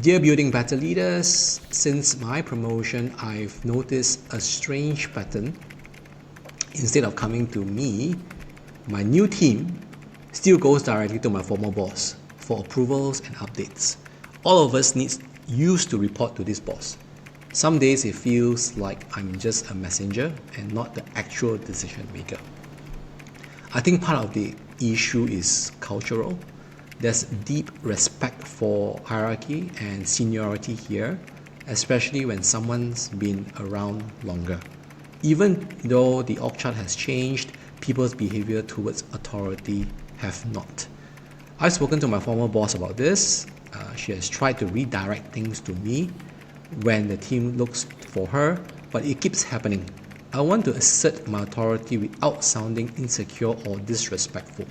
Dear Building Better Leaders, since my promotion, I've noticed a strange pattern. Instead of coming to me, my new team still goes directly to my former boss for approvals and updates. All of us used to report to this boss. Some days it feels like I'm just a messenger and not the actual decision maker. I think part of the issue is cultural. There's deep respect for hierarchy and seniority here, especially when someone's been around longer. Even though the org chart has changed, people's behavior towards authority have not. I've spoken to my former boss about this. She has tried to redirect things to me when the team looks for her, but it keeps happening. I want to assert my authority without sounding insecure or disrespectful.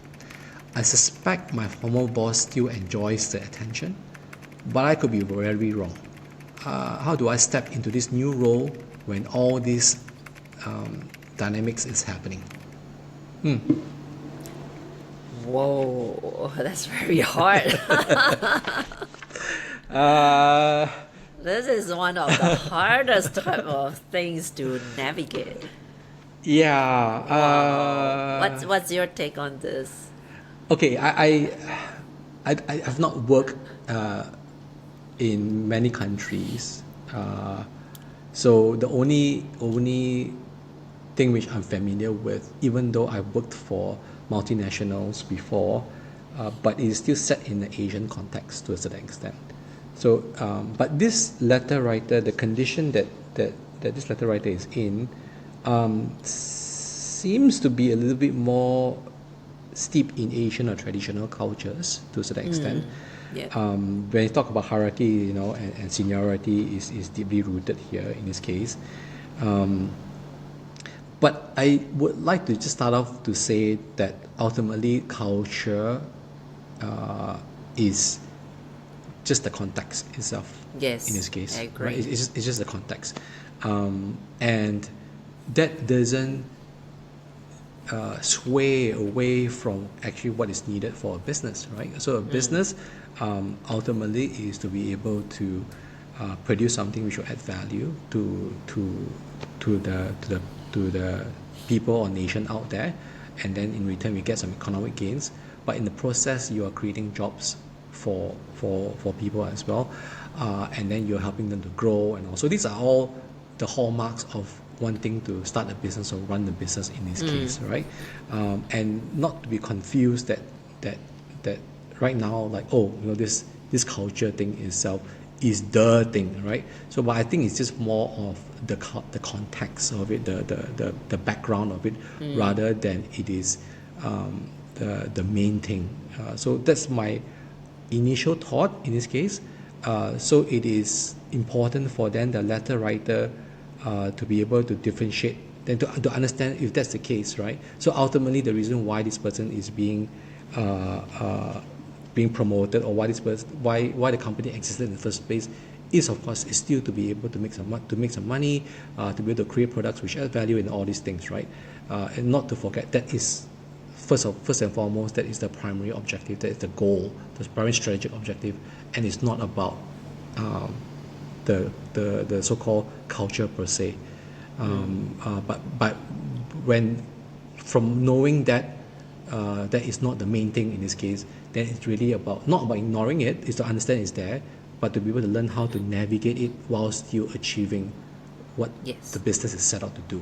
I suspect my former boss still enjoys the attention, but I could be very wrong. How do I step into this new role when all these dynamics is happening? Whoa, that's very hard. This is one of the hardest type of things to navigate. Yeah. What's your take on this? Okay, I have not worked in many countries, so the only thing which I'm familiar with, even though I worked for multinationals before, but it is still set in the Asian context to a certain extent. So, but this letter writer, the condition that this letter writer is in, seems to be a little bit more steeped in Asian or traditional cultures to a certain extent. Yeah. When you talk about hierarchy, and seniority is deeply rooted here in this case. But I would like to just start off to say that ultimately culture is just the context itself. Yes, in this case, I agree. right? It's just the context, and that doesn't sway away from actually what is needed for a business, right? So a business ultimately is to be able to produce something which will add value to the people or nation out there, and then in return we get some economic gains. But in the process, you are creating jobs for people as well, and then you're helping them to grow, and also these are all the hallmarks of wanting to start a business or run the business in this case, right? And not to be confused that right now, like, this culture thing itself is the thing, right? So, but I think it's just more of the context of it, the background of it, rather than it is the main thing. So that's my initial thought in this case. So it is important for then the letter writer to be able to differentiate, then to understand if that's the case, right? So ultimately, the reason why this person is being promoted, or why the company existed in the first place, is of course is still to be able to make some money, to be able to create products which add value in all these things, right? And not to forget that is first and foremost, that is the primary objective, that is the goal, the primary strategic objective, and it's not about the so-called culture per se. But when, from knowing that that is not the main thing in this case, then it's really not about ignoring it, it's to understand it's there, but to be able to learn how to navigate it while still achieving what the business is set out to do.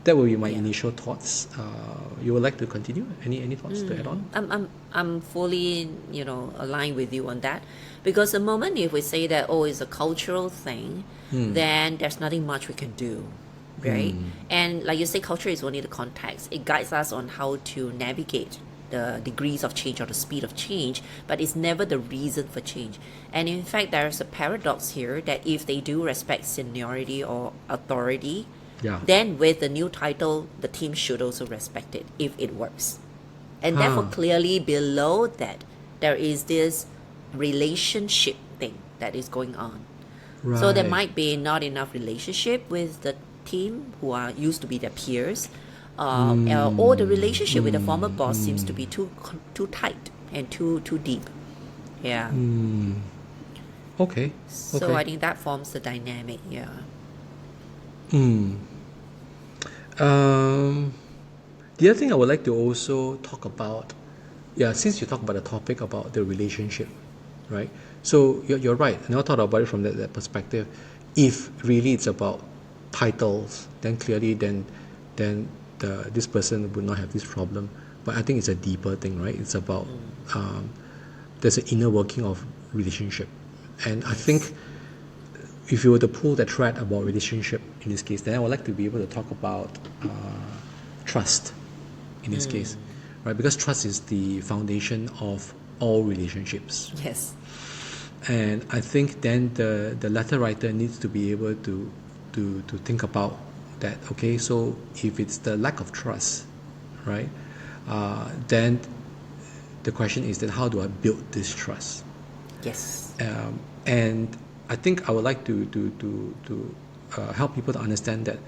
That will be my initial thoughts. You would like to continue? Any thoughts to add on? I'm fully, aligned with you on that, because the moment if we say that it's a cultural thing, then there's nothing much we can do, right? And like you say, culture is only the context. It guides us on how to navigate the degrees of change or the speed of change, but it's never the reason for change. And in fact, there's a paradox here that if they do respect seniority or authority, then with the new title, the team should also respect it if it works. And therefore, clearly below that, there is this relationship thing that is going on. Right. So there might be not enough relationship with the team who are used to be their peers, or the relationship with the former boss seems to be too tight and too deep. Yeah. Okay. So Okay. I think that forms the dynamic. Yeah. The other thing I would like to also talk about, since you talk about the topic about the relationship, right? So you're right. I never thought about it from that perspective. If really it's about titles, then clearly this person would not have this problem. But I think it's a deeper thing, right? It's about there's an inner working of relationship, and I think if you were to pull the thread about relationship in this case, then I would like to be able to talk about trust in this case, right? Because trust is the foundation of all relationships. Yes. And I think then the letter writer needs to be able to think about that, okay, so if it's the lack of trust, right, then the question is that how do I build this trust? Yes. And I think I would like to help people to understand that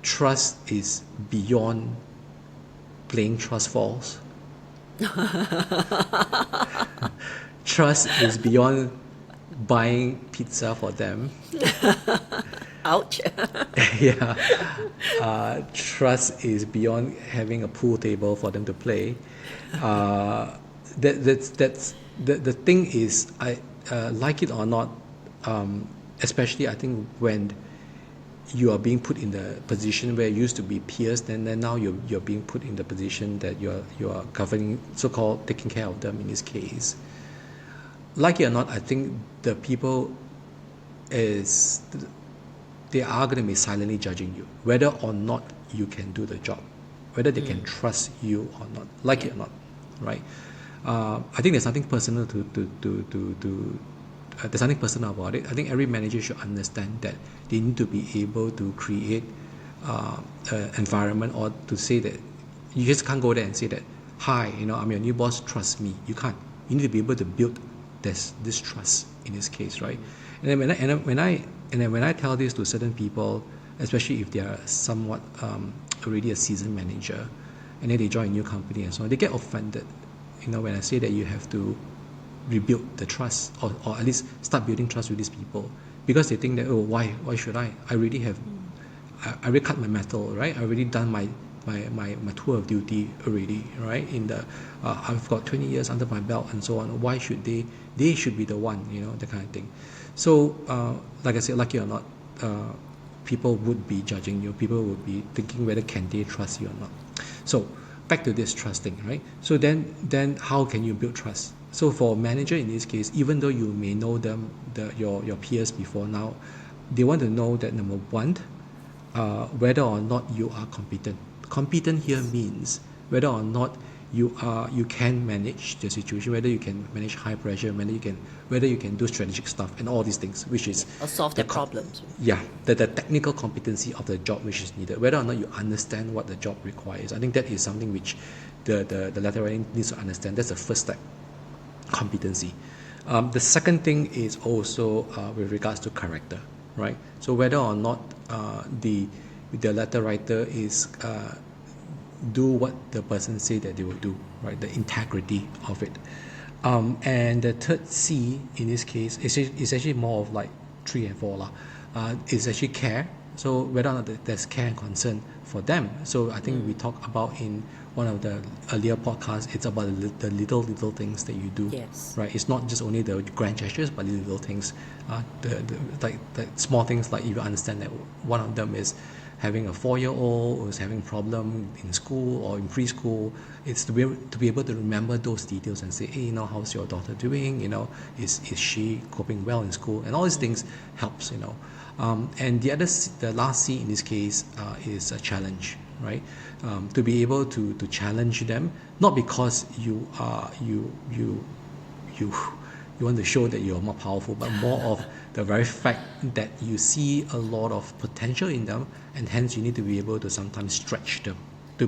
trust is beyond playing trust falls. Trust is beyond buying pizza for them. Ouch. Yeah. Trust is beyond having a pool table for them to play. That's the thing is, I like it or not, especially I think when you are being put in the position where you used to be peers, then now you're being put in the position that you are governing, so-called taking care of them in this case. Like it or not, I think the people they are going to be silently judging you, whether or not you can do the job, whether they can trust you or not, like it or not, right? I think there's something personal there's something personal about it. I think every manager should understand that they need to be able to create an environment, or to say that you just can't go there and say that, hi, I'm your new boss, trust me. You can't. You need to be able to build this trust in this case, right? And then when I tell this to certain people, especially if they are somewhat already a seasoned manager, and then they join a new company and so on, they get offended, when I say that you have to rebuild the trust, or at least start building trust with these people, because they think that, oh, why should I already have, I already cut my metal, right? I already done my tour of duty already, right? I've got 20 years under my belt and so on. Why should they should be the one, that kind of thing. So like I said, like it or not, people would be judging you. People would be thinking whether can they trust you or not. So back to this trust thing, right? So then how can you build trust? So for a manager in this case, even though you may know them, your peers before now, they want to know that, number one, whether or not you are competent. Competent here means whether or not you can manage the situation, whether you can manage high pressure, whether you can do strategic stuff and all these things, which is Or solve their problems. Yeah, the technical competency of the job which is needed, whether or not you understand what the job requires. I think that is something which the letter writing needs to understand. That's the first step, competency. The second thing is also with regards to character, right? So whether or not the letter writer is do what the person say that they will do, right? The integrity of it. And the third C in this case is actually more of like 3 and 4 It's actually care. So whether or not there's care and concern for them. So I think we talked about in one of the earlier podcasts, it's about the little things that you do. Yes. Right. It's not just only the grand gestures, but the little things. The small things, like if you understand that one of them is having a 4-year-old who's having a problem in school or in preschool, it's to be able to remember those details and say, hey, how's your daughter doing? Is she coping well in school? And all these things helps. And the last C in this case is a challenge, right? To be able to challenge them, not because you want to show that you're more powerful, but more of the very fact that you see a lot of potential in them, and hence you need to be able to sometimes stretch them to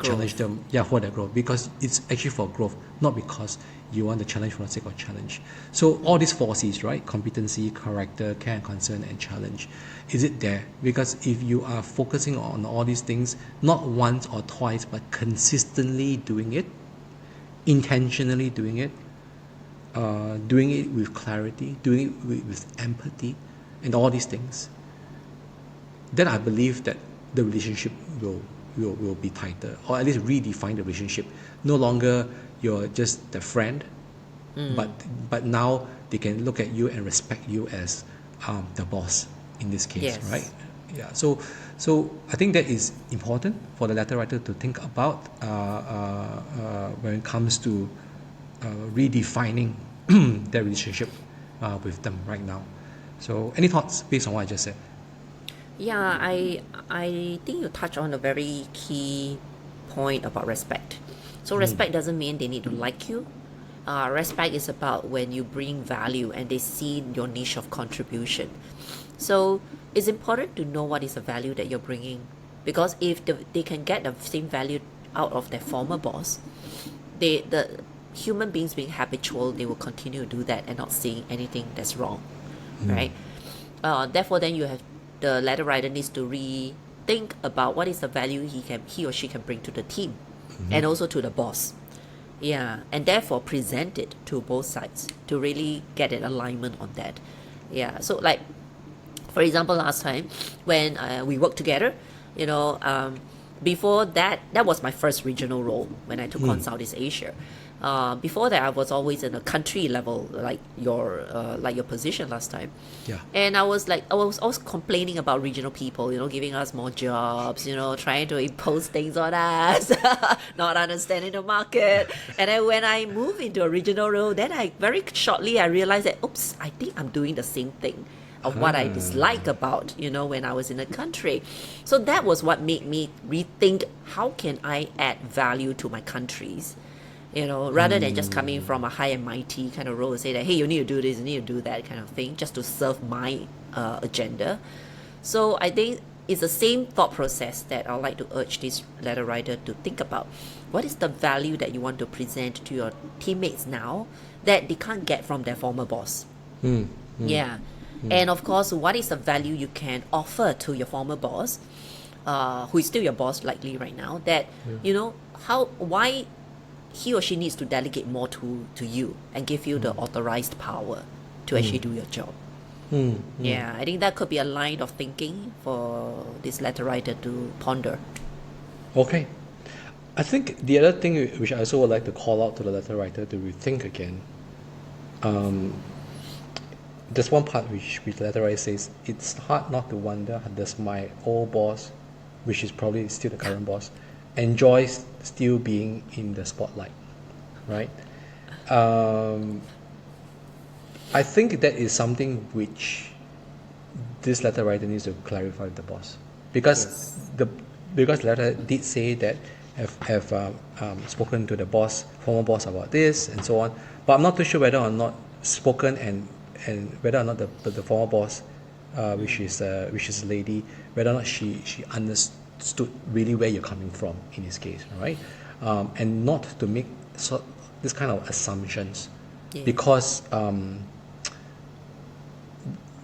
challenge them, for their growth, because it's actually for growth, not because you want to challenge for the sake of challenge. So all these 4 C's, right? Competency, character, care and concern, and challenge. Is it there? Because if you are focusing on all these things, not once or twice, but consistently doing it, intentionally doing it, doing it with clarity, doing it with empathy, and all these things, then I believe that the relationship will be tighter, or at least redefine the relationship. No longer you're just the friend, but now they can look at you and respect you as the boss in this case, Yes. right? Yeah. So I think that is important for the letter writer to think about when it comes to redefining their relationship with them right now. So any thoughts based on what I just said? Yeah, I think you touch on a very key point about respect. So respect doesn't mean they need to like you. Respect is about when you bring value and they see your niche of contribution. So it's important to know what is the value that you're bringing, because if they can get the same value out of their former boss, the human beings being habitual, they will continue to do that and not seeing anything that's wrong, right? Therefore, then you have the letter writer needs to rethink about what is the value he or she can bring to the team, and also to the boss. Yeah, and therefore present it to both sides to really get an alignment on that. Yeah, so like, for example, last time when we worked together, before that was my first regional role when I took Southeast Asia. Before that, I was always in a country level, like your position last time. Yeah. And I was always complaining about regional people, giving us more jobs, trying to impose things on us, not understanding the market. And then when I moved into a regional role, then I very shortly I realized that, oops, I think I'm doing the same thing of what I dislike about, when I was in a country. So that was what made me rethink, how can I add value to my countries? Rather than just coming from a high and mighty kind of role and say that, hey, you need to do this, you need to do that kind of thing, just to serve my agenda. So I think it's the same thought process that I'd like to urge this letter writer to think about. What is the value that you want to present to your teammates now that they can't get from their former boss? Yeah. And of course, what is the value you can offer to your former boss, who is still your boss likely right now, that, why he or she needs to delegate more to you and give you the authorized power to actually do your job. Yeah, I think that could be a line of thinking for this letter writer to ponder. Okay. I think the other thing which I also would like to call out to the letter writer to rethink again, there's one part which the letter writer says, it's hard not to wonder, does my old boss, which is probably still the current boss, enjoys still being in the spotlight, right? I think that is something which this letter writer needs to clarify with the boss, because the letter did say that have spoken to the former boss about this and so on, but I'm not too sure whether or not spoken and whether or not the former boss, which is a lady, whether or not she understood really where you're coming from in this case, right? And not to make this kind of assumptions, because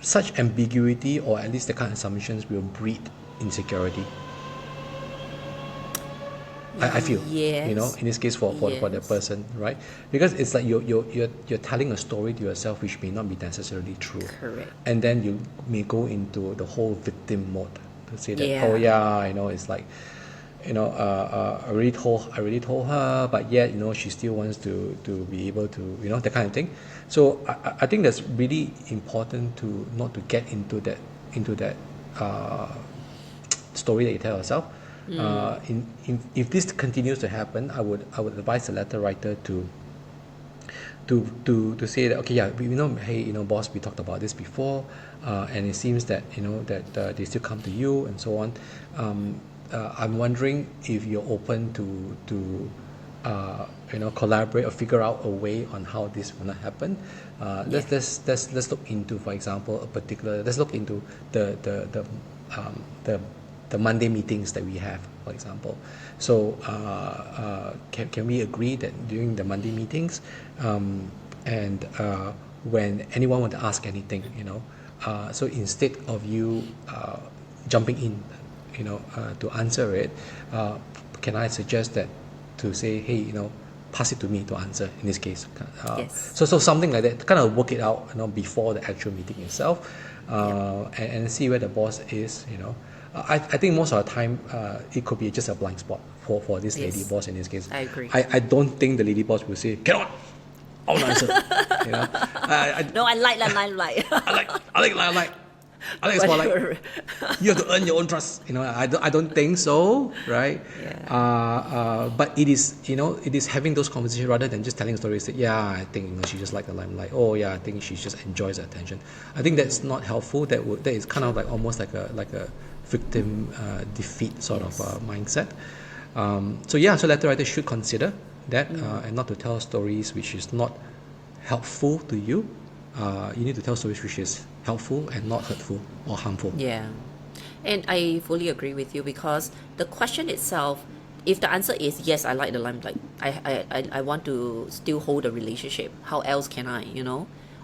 such ambiguity, or at least the kind of assumptions, will breed insecurity. I feel, in this case for the person, right? Because it's like you're telling a story to yourself which may not be necessarily true. Correct. And then you may go into the whole victim mode to say that, it's like, I already told her, but yet, she still wants to be able to, that kind of thing. So I think that's really important to not to get into that story that you tell yourself. If this continues to happen, I would advise the letter writer to say that, okay, hey, boss, we talked about this before, and it seems that that they still come to you and so on. I'm wondering if you're open to collaborate or figure out a way on how this will not happen. Let's look into, for example, let's look into the Monday meetings that we have, for example. So can we agree that during the Monday meetings, and when anyone want to ask anything, so instead of you jumping in, to answer it, can I suggest that to say, hey, pass it to me to answer in this case. Yes. So something like that, kind of work it out, before the actual meeting itself, and see where the boss is. I think most of the time it could be just a blind spot for this lady boss in this case. I agree. I don't think the lady boss will say cannot. I want to answer. No, I like. I think it's more like you have to earn your own trust. I don't think so, right? Yeah. But it is having those conversations rather than just telling stories that I think she just like the limelight. Oh yeah, I think she just enjoys the attention. I think that's not helpful. That is kind of like almost like a victim defeat sort of mindset. So letter writers should consider that and not to tell stories which is not helpful to you. You need to tell stories which is helpful and not hurtful or harmful. Yeah. And I fully agree with you, because the question itself, if the answer is yes, I like the limelight, I want to still hold a relationship, how else can I,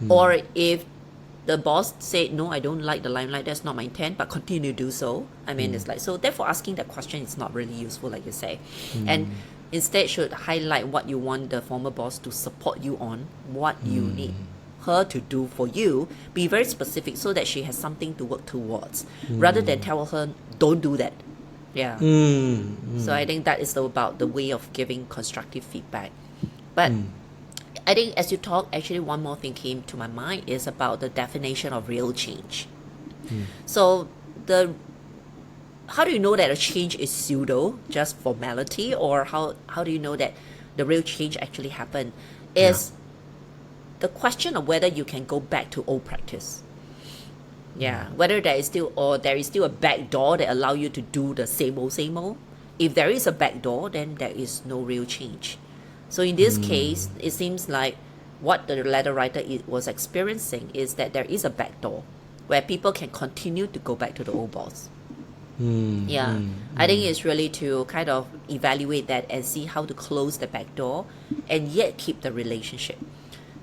Or if the boss said, no, I don't like the limelight, that's not my intent, but continue to do so. I mean, it's like, so therefore asking that question is not really useful, like you say. And instead should highlight what you want the former boss to support you on, what you need her to do for you. Be very specific so that she has something to work towards, rather than tell her, don't do that. Yeah. So I think that is about the way of giving constructive feedback. But I think as you talk, actually one more thing came to my mind is about the definition of real change. So how do you know that a change is pseudo, just formality, or how do you know that the real change actually happened? Is the question of whether you can go back to old practice. Whether there is still a back door that allow you to do the same old. If there is a back door, then there is no real change. So in this case, it seems like what the letter writer was experiencing is that there is a back door where people can continue to go back to the old boss. I think it's really to kind of evaluate that and see how to close the back door and yet keep the relationship.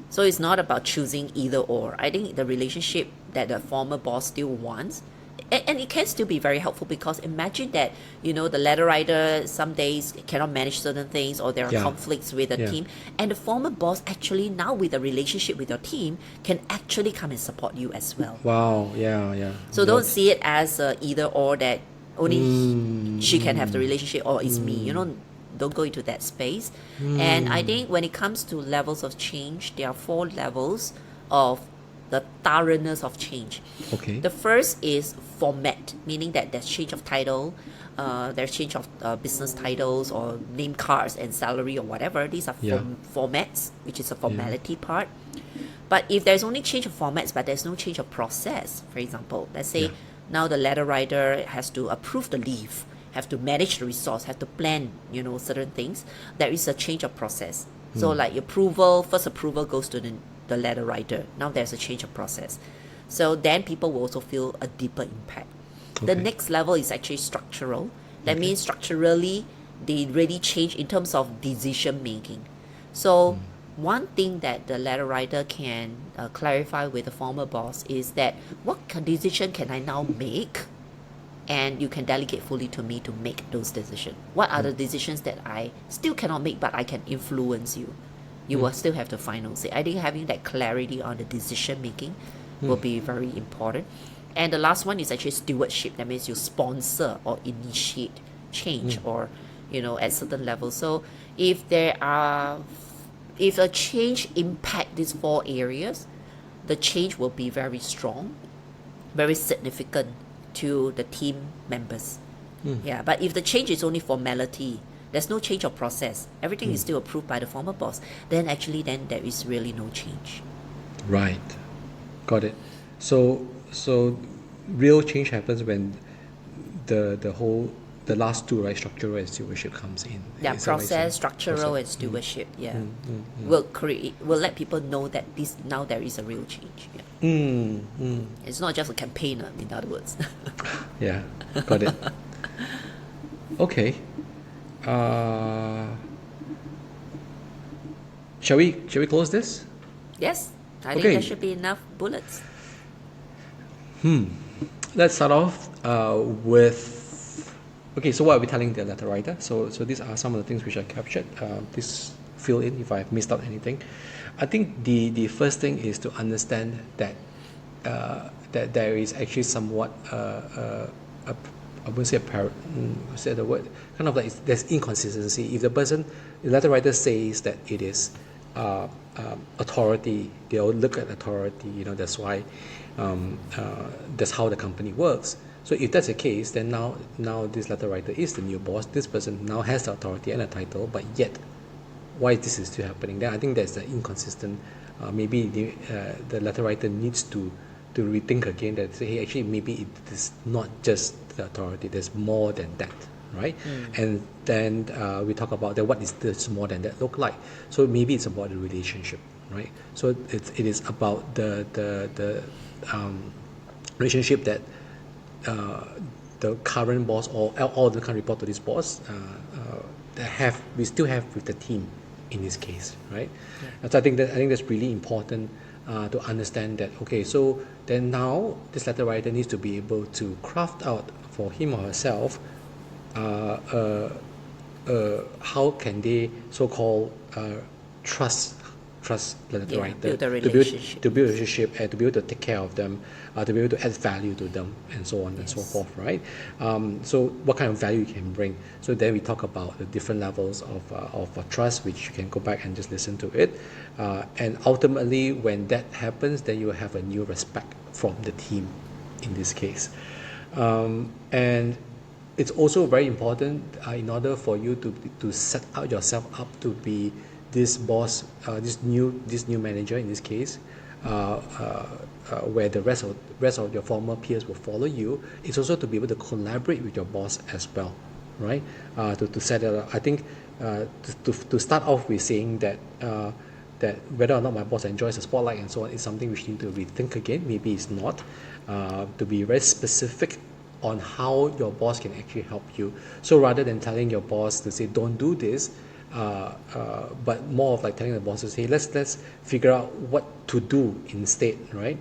So it's not about choosing either or. I think the relationship that the former boss still wants, and it can still be very helpful, because imagine that, the letter writer some days cannot manage certain things, or there are conflicts with the team, and the former boss actually now with a relationship with your team can actually come and support you as well. Wow, yeah. So don't see it as either or, that only she can have the relationship or it's me, Don't go into that space. And I think when it comes to levels of change, there are 4 levels of the thoroughness of change. Okay. The first is format, meaning that there's change of title, there's change of business titles or name cards and salary or whatever. These are formats, which is a formality part. But if there's only change of formats but there's no change of process, for example, let's say now the letter writer has to approve the leave, have to manage the resource, have to plan, certain things, there is a change of process. So like first approval goes to the letter writer. Now there's a change of process. So then people will also feel a deeper impact. Okay. The next level is actually structural. That means structurally, they really change in terms of decision making. So one thing that the letter writer can clarify with the former boss is that what decision can I now make? And you can delegate fully to me to make those decisions. What are the decisions that I still cannot make but I can influence you? You will still have the final say. I think having that clarity on the decision making will be very important. And the last one is actually stewardship. That means you sponsor or initiate change or, at certain levels. So if a change impact these 4 areas, the change will be very strong, very significant to the team members. But if the change is only formality, there's no change of process, everything is still approved by the former boss, then there is really no change. Right. Got it. So real change happens when the last 2, right, structural and stewardship comes in. Process, structural and stewardship, will let people know that now there is a real change. It's not just a campaigner, in other words. Got it. Okay. Shall we close this? Yes, I think there should be enough bullets. Let's start off with. Okay, so what are we telling the letter writer? So these are some of the things which I captured. These fill in if I've missed out anything. I think the first thing is to understand that that there is actually somewhat I wouldn't say say the word, kind of like there's inconsistency. If the letter writer says that it is authority, they'll look at authority, that's why that's how the company works. So if that's the case, then now this letter writer is the new boss. This person now has the authority and a title, but yet why this is still happening? Then I think there's the inconsistent. Maybe the letter writer needs to rethink again, that say, hey, actually maybe it is not just the authority. There's more than that, right? And then we talk about that. What is this more than that look like? So maybe it's about the relationship, right? So it is about the relationship that the current boss or all the can report to this boss we still have with the team in this case, right? Yeah. So I think that's really important to understand that. Okay, so then now this letter writer needs to be able to craft out for him or herself how can they so-called trust the letter writer, build a relationship. to build a relationship and to be able to take care of them, to be able to add value to them, and so on and so forth, right? So what kind of value you can bring? So then we talk about the different levels of trust, which you can go back and just listen to it, and ultimately when that happens, then you have a new respect from the team in this case, and it's also very important in order for you to set out yourself up to be this boss, this new manager in this case, where the rest of your former peers will follow you. It's also to be able to collaborate with your boss as well, right? To set it up. I think to start off with saying that that whether or not my boss enjoys the spotlight and so on is something which you need to rethink again. Maybe it's not. To be very specific on how your boss can actually help you. So rather than telling your boss to say don't do this, but more of like telling the boss to say let's figure out what to do instead, right?